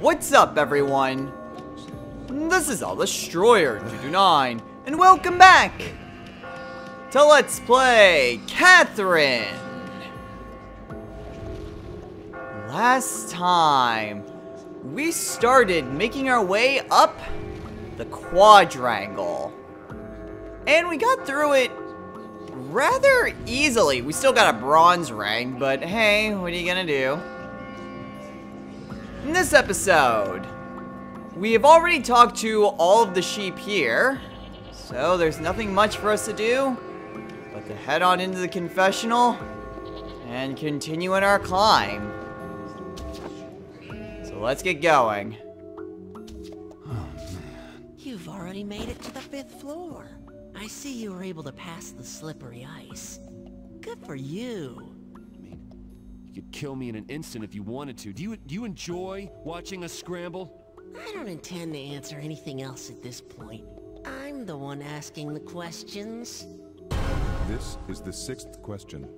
What's up, everyone? This is AllDestroyer229, and welcome back to Let's Play Catherine. Last time, we started making our way up the quadrangle, and we got through it rather easily. We still got a bronze rank, but hey, what are you gonna do? In this episode, we have already talked to all of the sheep here, so there's nothing much for us to do but to head on into the confessional and continue in our climb. So let's get going. You've already made it to the 5th floor. I see you were able to pass the slippery ice. Good for you. You could kill me in an instant if you wanted to. Do you enjoy watching us scramble? I don't intend to answer anything else at this point. I'm the one asking the questions. This is the 6th question.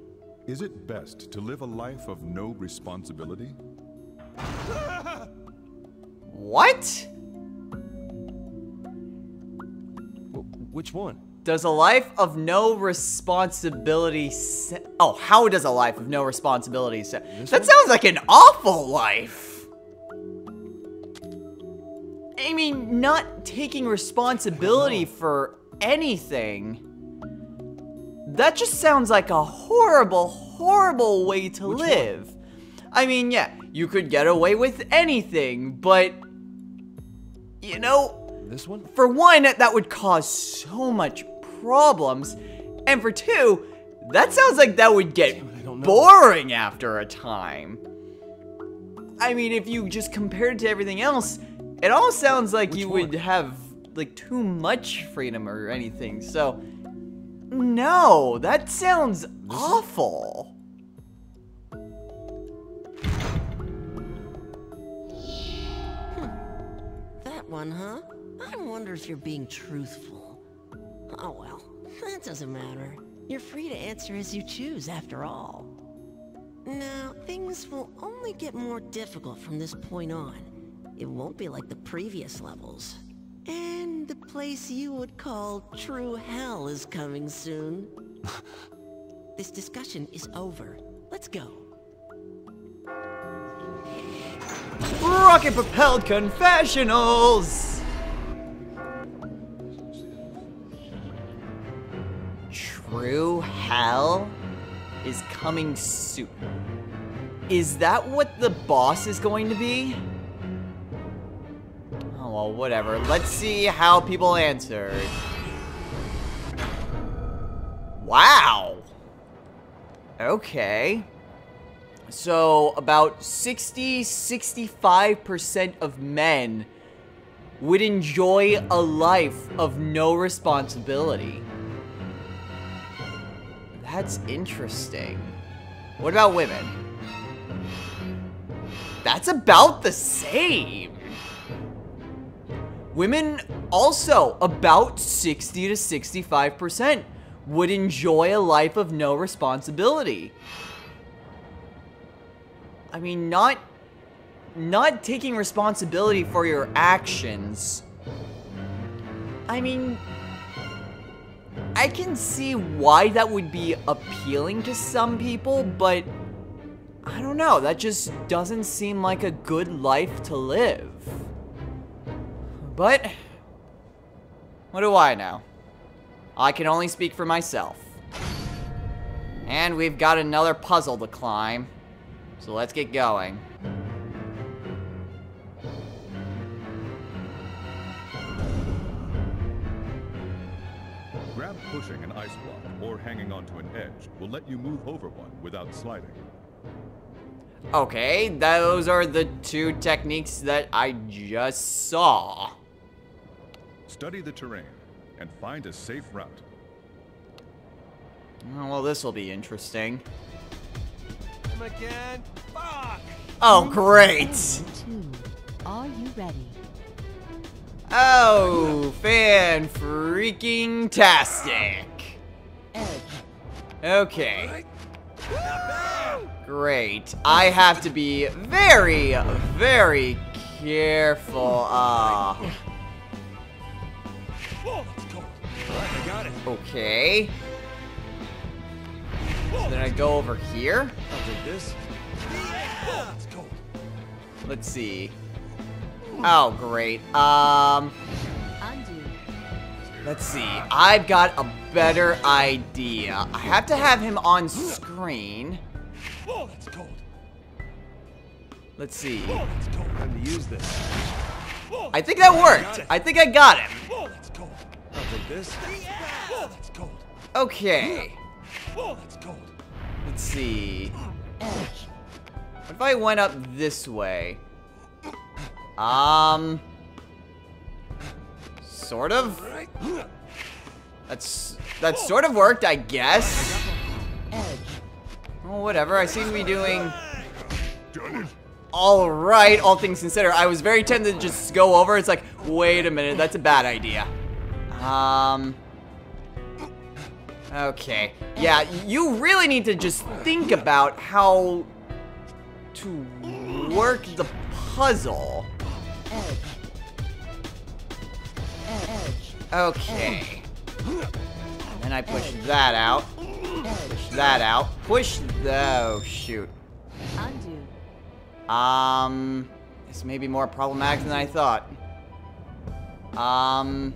Is it best to live a life of no responsibility? What? Which one? Does a life of no responsibility oh, how does a life of no responsibility That sounds like an awful life. I mean, not taking responsibility for anything. That just sounds like a horrible, horrible way to live. I mean, yeah, you could get away with anything, but you know, this one? for one, that would cause so much problems, and for two, that sounds like that would get boring after a time. I mean, if you just compare it to everything else, it almost sounds like you would have like too much freedom or anything. So, no, that sounds awful. That one, huh? I wonder if you're being truthful. Oh well, that doesn't matter. You're free to answer as you choose, after all. Now, things will only get more difficult from this point on. It won't be like the previous levels. And the place you would call true hell is coming soon. This discussion is over. Let's go. Rocket-propelled confessionals! True hell is coming soon. Is that what the boss is going to be? Oh, well, whatever. Let's see how people answered. Wow. Okay. So, about 60-65% of men would enjoy a life of no responsibility. That's interesting. What about women? That's about the same. Women also, about 60-65% would enjoy a life of no responsibility. I mean, not taking responsibility for your actions. I mean, I can see why that would be appealing to some people, but I don't know, that just doesn't seem like a good life to live. But what do I know? I can only speak for myself. And we've got another puzzle to climb. So let's get going. Grab pushing an ice block or hanging onto an edge will let you move over one without sliding. Okay, those are the two techniques that I just saw. Study the terrain and find a safe route. Oh, well, this will be interesting. Him again? Fuck! Oh, great! Are you ready? Oh, fan-freaking-tastic. Okay. Great. I have to be very, very careful. Oh, that's cold. Alright, I got it. Okay. So then I go over here. I'll take this. Oh, that's cold. Let's see. Oh, great. Undo. Let's see. I've got a better idea. I have to have him on screen. Oh, that's cold. Let's see. Oh, that's cold. Time to use this. Oh, I think that worked. I think I got him. oh, that's cold. I'll take this. Oh, that's cold. Okay. Oh, that's cold. Let's see. What if I went up this way? Sort of. That sort of worked, I guess. Oh, whatever. I seem to be doing all right, all things considered. I was very tempted to just go over. It's like, wait a minute, that's a bad idea. Okay. Yeah, you really need to just think about how to work the puzzle. Okay. And then I push that out. Push that out. Push the... Oh, shoot. Undo. This may be more problematic than I thought. Undo.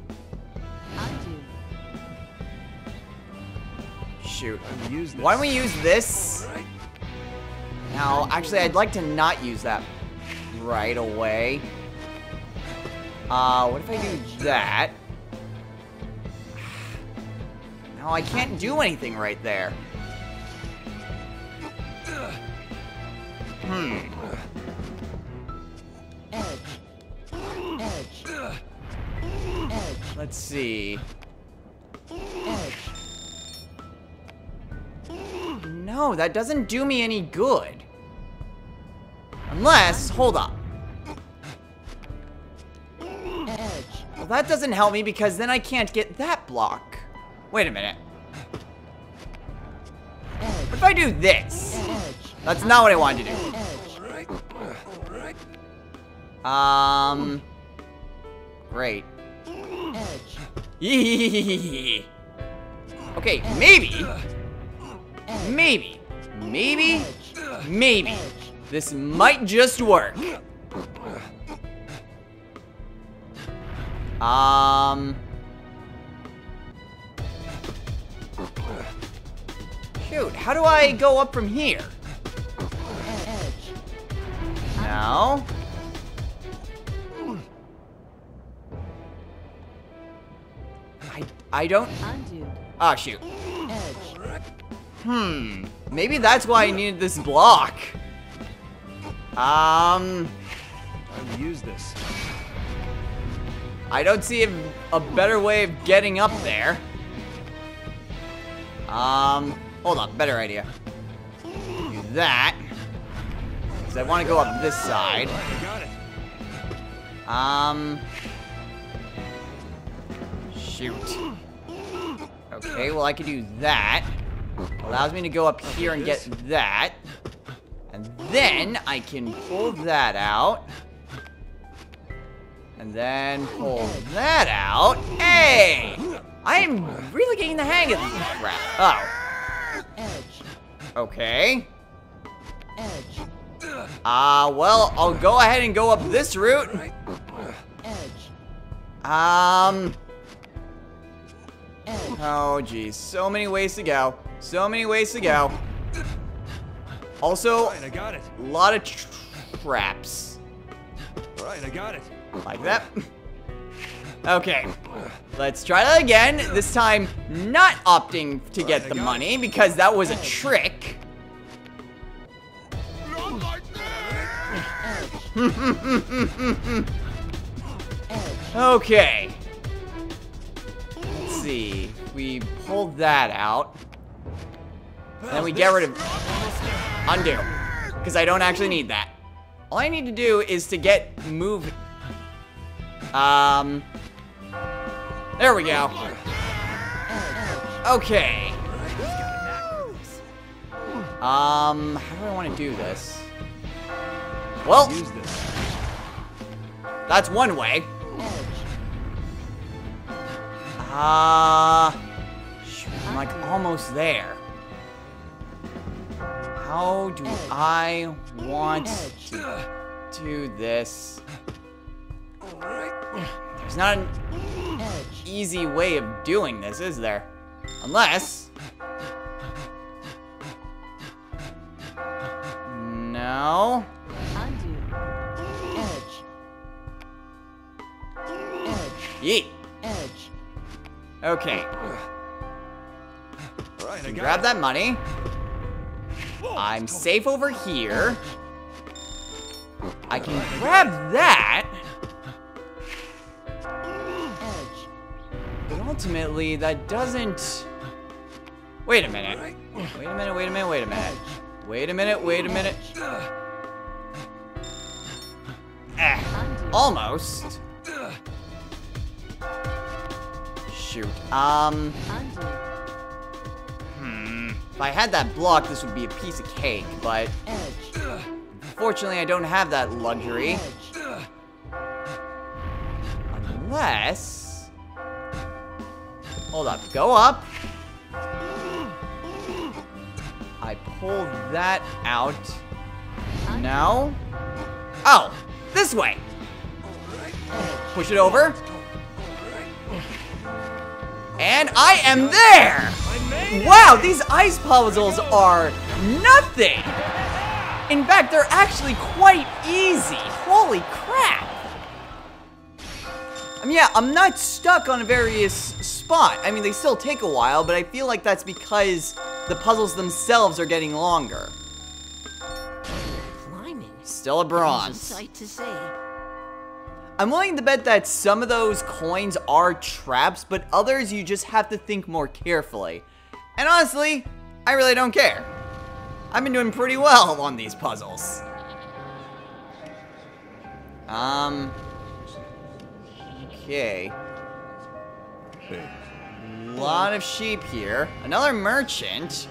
Shoot. Use this. Why don't we use this? Now, actually, I'd like to not use that right away. What if I do that? No, I can't do anything right there. Let's see. No, that doesn't do me any good. Unless, hold up. Well, that doesn't help me because then I can't get that block. Wait a minute. What if I do this? That's not what I wanted to do. Great. Yee. Okay, maybe. This might just work. Shoot, how do I go up from here? No. I don't... Undo. Oh, shoot. Maybe that's why I needed this block. Time to use this. I don't see a better way of getting up there. Hold up, better idea. Do that. Because I want to go up this side. Got it. Shoot. Okay, well I could do that. Allows me to go up here and get that. And then I can pull that out. And then pull that out. Hey! I'm really getting the hang of this crap. Oh. Okay. Well, I'll go ahead and go up this route. Oh, geez. So many ways to go. So many ways to go. Also, Alright, I got it. a lot of traps. Alright, I got it. Like that. Okay. Let's try that again. This time, not opting to get the money because that was a trick. Okay. Let's see. We pull that out. Then we get rid of undo. Because I don't actually need that. All I need to do is to get moved. There we go. Okay. How do I want to do this? Well, Use this. That's one way. Shoot, I'm like almost there. How do I want to do this? There's not an easy way of doing this, is there? Unless... No. Undo. Edge. Yeet. Edge. Okay. Alright, I got Grab that money. I'm safe over here. I can grab that. Edge. But ultimately, that doesn't... Wait a minute. Wait a minute, wait a minute, wait a minute. Wait a minute, wait a minute. Almost. Shoot. Undo. If I had that block, this would be a piece of cake, but Edge. fortunately, I don't have that luxury. Edge. Unless... Hold up. Go up. I pull that out. No. Oh, this way. Push it over. And I am there! Wow, these ice puzzles are nothing! In fact, they're actually quite easy. Holy crap! I mean, yeah, I'm not stuck on a various spot. I mean, they still take a while, but I feel like that's because the puzzles themselves are getting longer. Climbing. Still a It's a bronze. sight to see. I'm willing to bet that some of those coins are traps, but others you just have to think more carefully. And honestly, I really don't care. I've been doing pretty well on these puzzles. Okay. Lot of sheep here. Another merchant.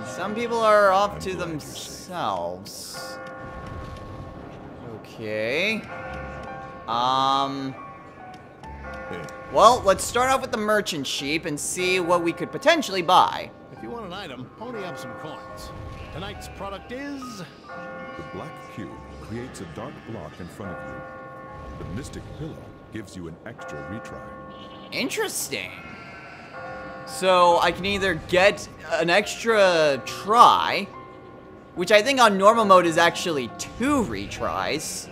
Some people are off to themselves. Okay. Well, let's start off with the merchant sheep and see what we could potentially buy. If you want an item, pony up some coins. Tonight's product is... The black cube creates a dark block in front of you. The mystic pillow gives you an extra retry. Interesting. So I can either get an extra try, which I think on normal mode is actually 2 retries,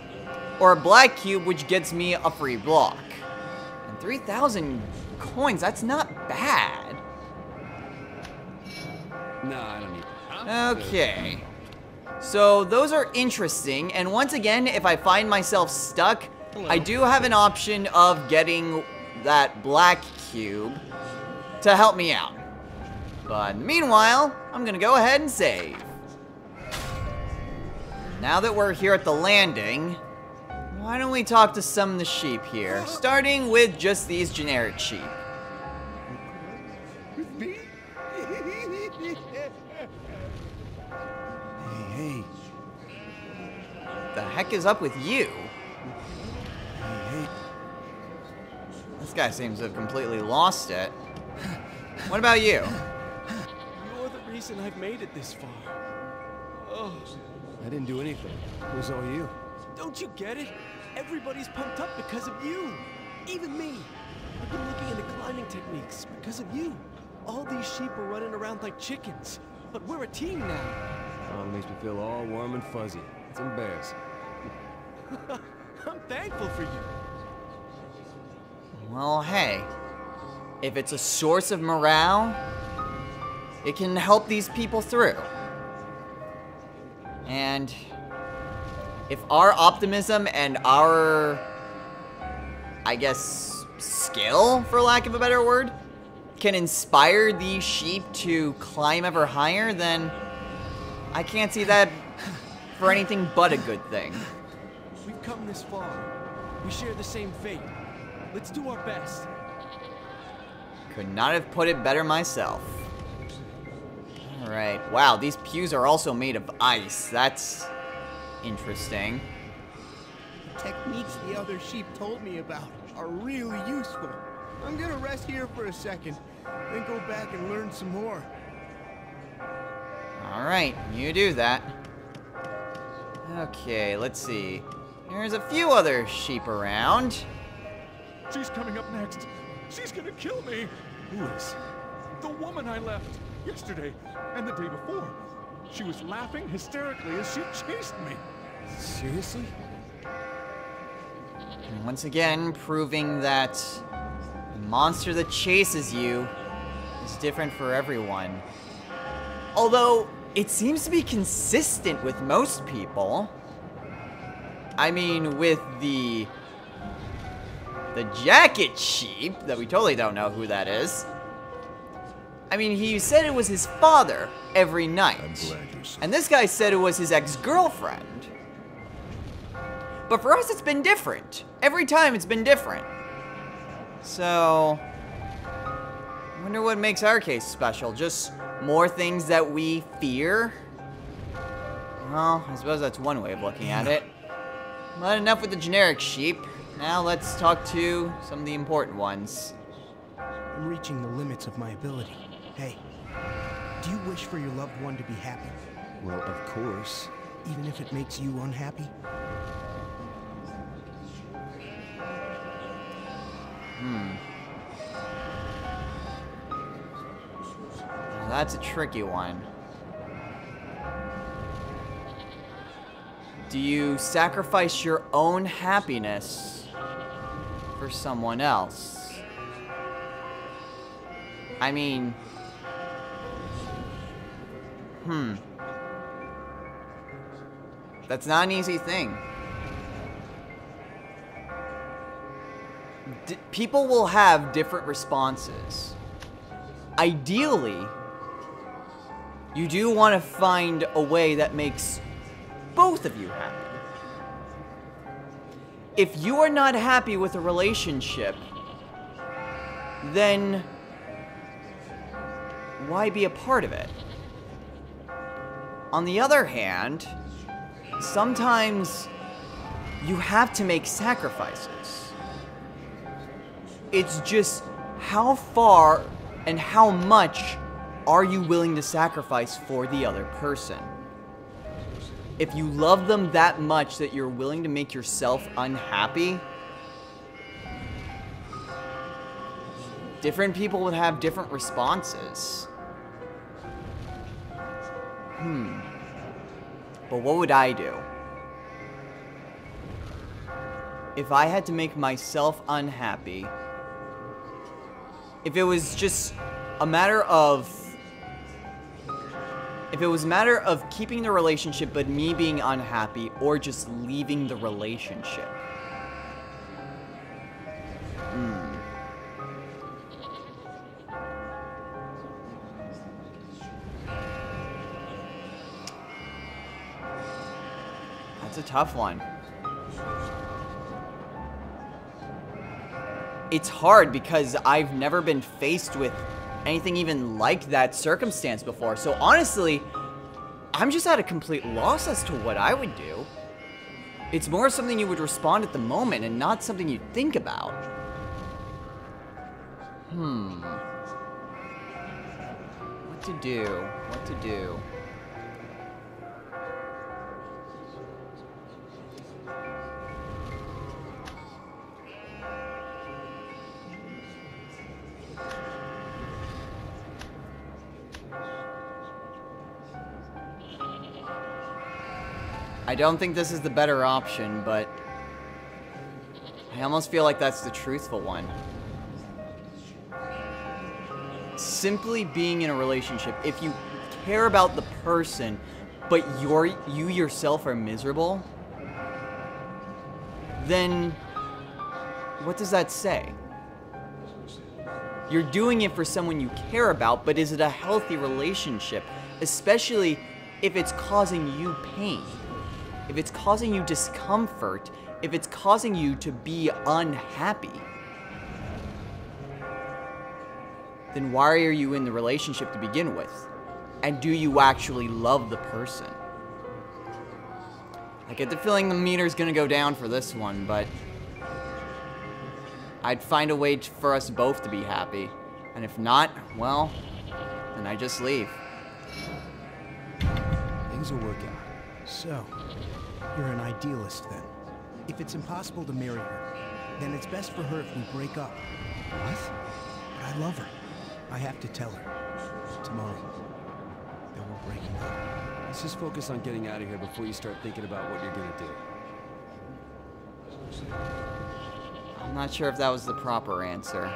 or a black cube, which gets me a free block. And 3,000 coins, that's not bad. Nah, I don't need that. Okay. So those are interesting, and once again, if I find myself stuck, I do have an option of getting that black cube to help me out. But meanwhile, I'm gonna go ahead and save. Now that we're here at the landing, why don't we talk to some of the sheep here, starting with just these generic sheep. Hey, The heck is up with you? hey. This guy seems to have completely lost it. What about you? You're the reason I've made it this far. Oh, I didn't do anything. It was all you. don't you get it? Everybody's pumped up because of you. Even me. I've been looking into climbing techniques because of you. All these sheep are running around like chickens. But we're a team now. Oh, it makes me feel all warm and fuzzy. It's embarrassing. I'm thankful for you. Well, hey. If it's a source of morale, it can help these people through. And if our optimism and our, I guess, skill, for lack of a better word, can inspire these sheep to climb ever higher, then I can't see that for anything but a good thing. We've come this far. We share the same fate. Let's do our best. Could not have put it better myself. Alright, wow, these pews are also made of ice. That's interesting. techniques the other sheep told me about are really useful. I'm gonna rest here for a second, then go back and learn some more. Alright, you do that. Okay, let's see. There's a few other sheep around. She's coming up next. She's gonna kill me. Who is? The woman I left yesterday and the day before. She was laughing hysterically as she chased me. Seriously? And once again, proving that the monster that chases you is different for everyone. Although, it seems to be consistent with most people. I mean, with the jacket sheep, that we totally don't know who that is. I mean, he said it was his father every night. I'm glad you said. And this guy said it was his ex-girlfriend. But for us, it's been different. Every time, it's been different. So, I wonder what makes our case special. Just more things that we fear? Well, I suppose that's one way of looking at it. But enough with the generic sheep. Now let's talk to some of the important ones. I'm reaching the limits of my ability. Hey, do you wish for your loved one to be happy? Well, of course. Even if it makes you unhappy? That's a tricky one. Do you sacrifice your own happiness for someone else? I mean... That's not an easy thing. People will have different responses. Ideally, you do want to find a way that makes both of you happy. If you are not happy with a relationship, then why be a part of it? On the other hand, sometimes you have to make sacrifices. It's just how far and how much are you willing to sacrifice for the other person? If you love them that much that you're willing to make yourself unhappy, different people would have different responses. But what would I do? If I had to make myself unhappy, if it was just a matter of... If it was a matter of keeping the relationship but me being unhappy, or just leaving the relationship. That's a tough one. It's hard because I've never been faced with anything even like that circumstance before. So honestly, I'm just at a complete loss as to what I would do. It's more something you would respond at the moment and not something you think about. What to do? What to do? I don't think this is the better option, but I almost feel like that's the truthful one. Simply being in a relationship, if you care about the person, but you yourself are miserable, then what does that say? You're doing it for someone you care about, but is it a healthy relationship? Especially if it's causing you pain. If it's causing you discomfort, if it's causing you to be unhappy, then why are you in the relationship to begin with? And do you actually love the person? I get the feeling the meter's gonna go down for this one, but I'd find a way for us both to be happy. And if not, well, then I just leave. Things will work out. So, you're an idealist then. If it's impossible to marry her, then it's best for her if we break up. What? But I love her. I have to tell her. Tomorrow. That we're breaking up. Let's just focus on getting out of here before you start thinking about what you're gonna do. I'm not sure if that was the proper answer,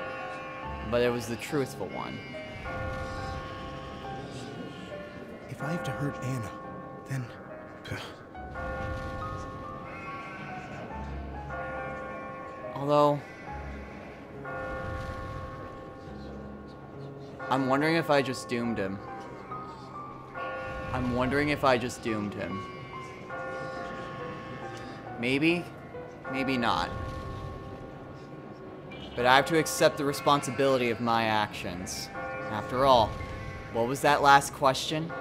but it was the truthful one. If I have to hurt Anna, then... Although, I'm wondering if I just doomed him. I'm wondering if I just doomed him. Maybe, maybe not. But I have to accept the responsibility of my actions. After all, what was that last question?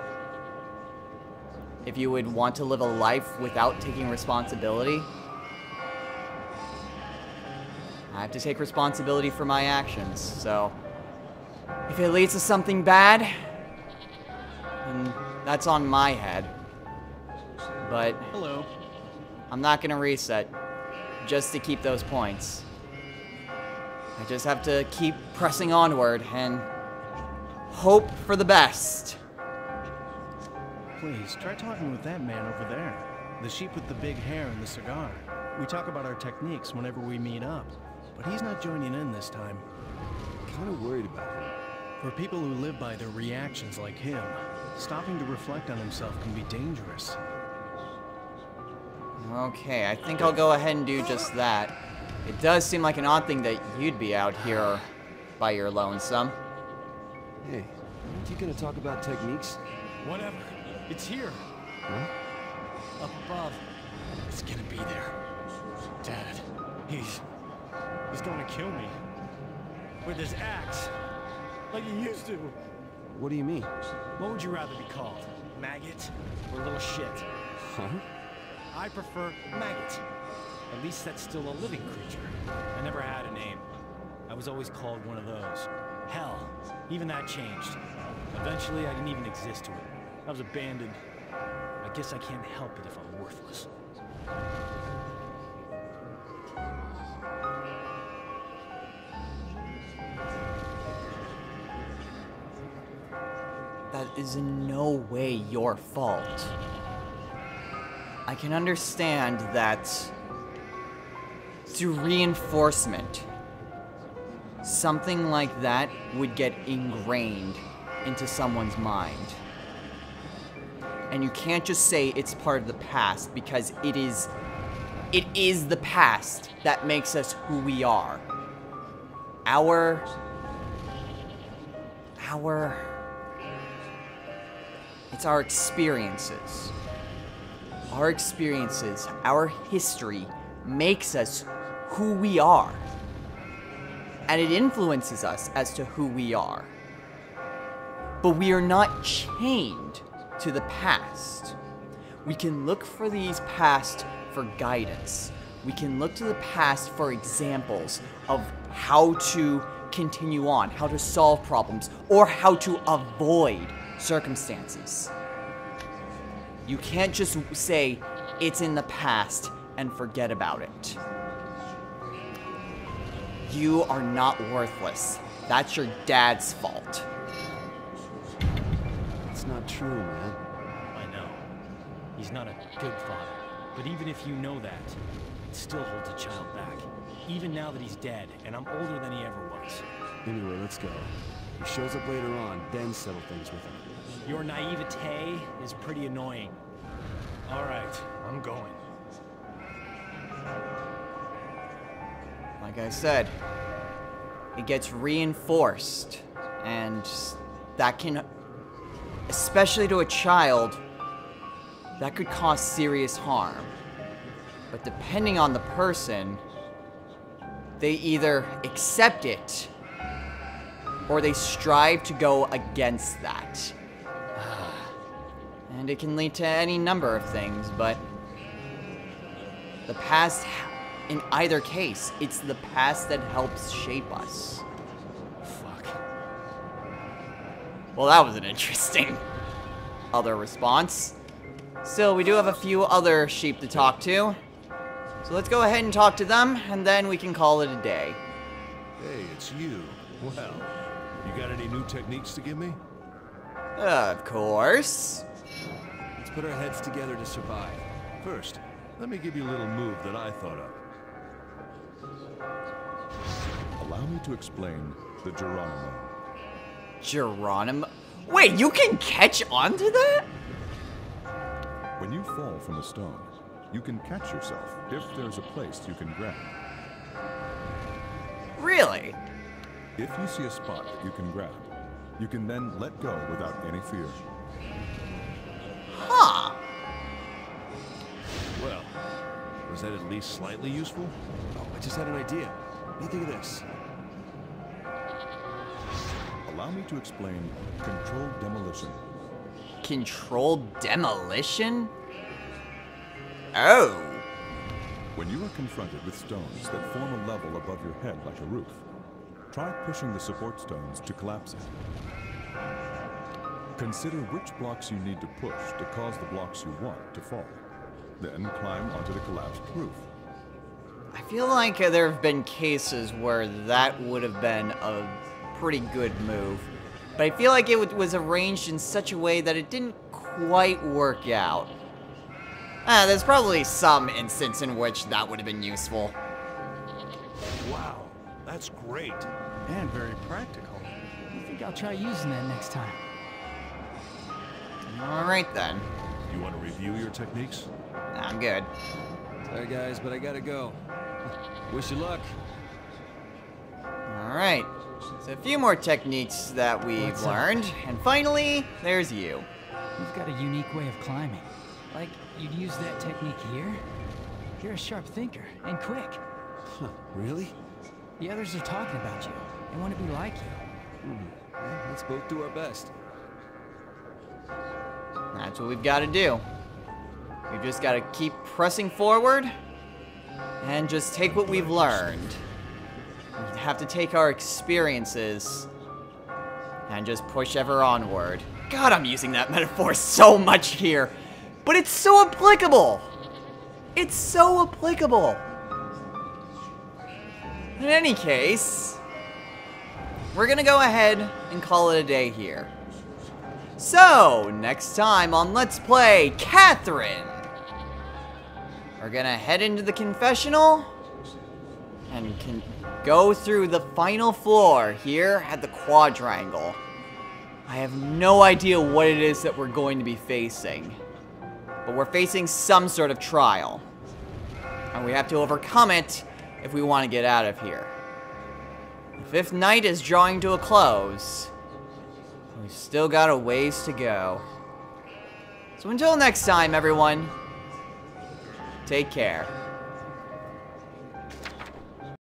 If you would want to live a life without taking responsibility? I have to take responsibility for my actions, so... if it leads to something bad, then that's on my head. But... Hello. I'm not gonna reset, just to keep those points. I just have to keep pressing onward and hope for the best. Please, try talking with that man over there. The sheep with the big hair and the cigar. We talk about our techniques whenever we meet up. But he's not joining in this time. Kind of worried about him. For people who live by their reactions like him, stopping to reflect on himself can be dangerous. Okay, I think I'll go ahead and do just that. It does seem like an odd thing that you'd be out here by your lonesome. Hey, aren't you gonna talk about techniques? Whatever. It's here. Huh? Up above. It's gonna be there. Dad, he's gonna kill me. With his axe. Like he used to. What do you mean? What would you rather be called? Maggot or little shit? Huh? I prefer maggot. At least that's still a living creature. I never had a name. I was always called one of those. Hell, even that changed. Eventually, I didn't even exist to it. I was abandoned. I guess I can't help it if I'm worthless. That is in no way your fault. I can understand that through reinforcement, something like that would get ingrained into someone's mind. And you can't just say it's part of the past, because it is the past that makes us who we are. It's our experiences. Our experiences, our history, makes us who we are. And it influences us as to who we are. But we are not chained to the past. We can look for these past for guidance. We can look to the past for examples of how to continue on, how to solve problems, or how to avoid circumstances. You can't just say it's in the past and forget about it. You are not worthless. That's your dad's fault. It's not true, man. I know. He's not a good father. But even if you know that, it still holds a child back. Even now that he's dead, and I'm older than he ever was. Anyway, let's go. He shows up later on, then settle things with him. Your naivete is pretty annoying. All right, I'm going. Like I said, it gets reinforced, and that can, especially to a child, that could cause serious harm. But depending on the person, they either accept it, or they strive to go against that. And it can lead to any number of things, but The past, in either case, it's the past that helps shape us. Fuck. Well, that was an interesting other response. Still, we do have a few other sheep to talk to. So let's go ahead and talk to them, and then we can call it a day. Hey, it's you. Well, you got any new techniques to give me? Of course. Let's put our heads together to survive. First, let me give you a little move that I thought of. Allow me to explain the Geronimo. Geronimo? Wait, you can catch onto that? When you fall from a stone, you can catch yourself if there's a place you can grab. Really? If you see a spot that you can grab, you can then let go without any fear. Huh. Well, was that at least slightly useful? Oh, I just had an idea. What do you think of this? Allow me to explain controlled demolition. Controlled demolition? Oh. When you are confronted with stones that form a level above your head like a roof, try pushing the support stones to collapse it. Consider which blocks you need to push to cause the blocks you want to fall. Then climb onto the collapsed roof. I feel like there have been cases where that would have been a pretty good move. But I feel like it was arranged in such a way that it didn't quite work out. There's probably some instance in which that would have been useful. Wow, that's great. And very practical. I think I'll try using that next time. Alright then. You want to review your techniques? I'm good. Sorry guys, but I gotta go. Wish you luck. Alright. So a few more techniques that we've learned. And finally, there's you. You've got a unique way of climbing. Like, you'd use that technique here? You're a sharp thinker, and quick. Huh, really? The others are talking about you. They want to be like you. Well, let's both do our best. That's what we've got to do. We've just got to keep pressing forward and just take what we've learned. We have to take our experiences and just push ever onward. God, I'm using that metaphor so much here, but it's so applicable. It's so applicable. In any case, we're gonna go ahead and call it a day here. So, next time on Let's Play Catherine, we're gonna head into the confessional and can go through the final floor here at the quadrangle. I have no idea what it is that we're going to be facing, but we're facing some sort of trial, and we have to overcome it if we want to get out of here. The fifth night is drawing to a close. We've still got a ways to go. So until next time, everyone, take care.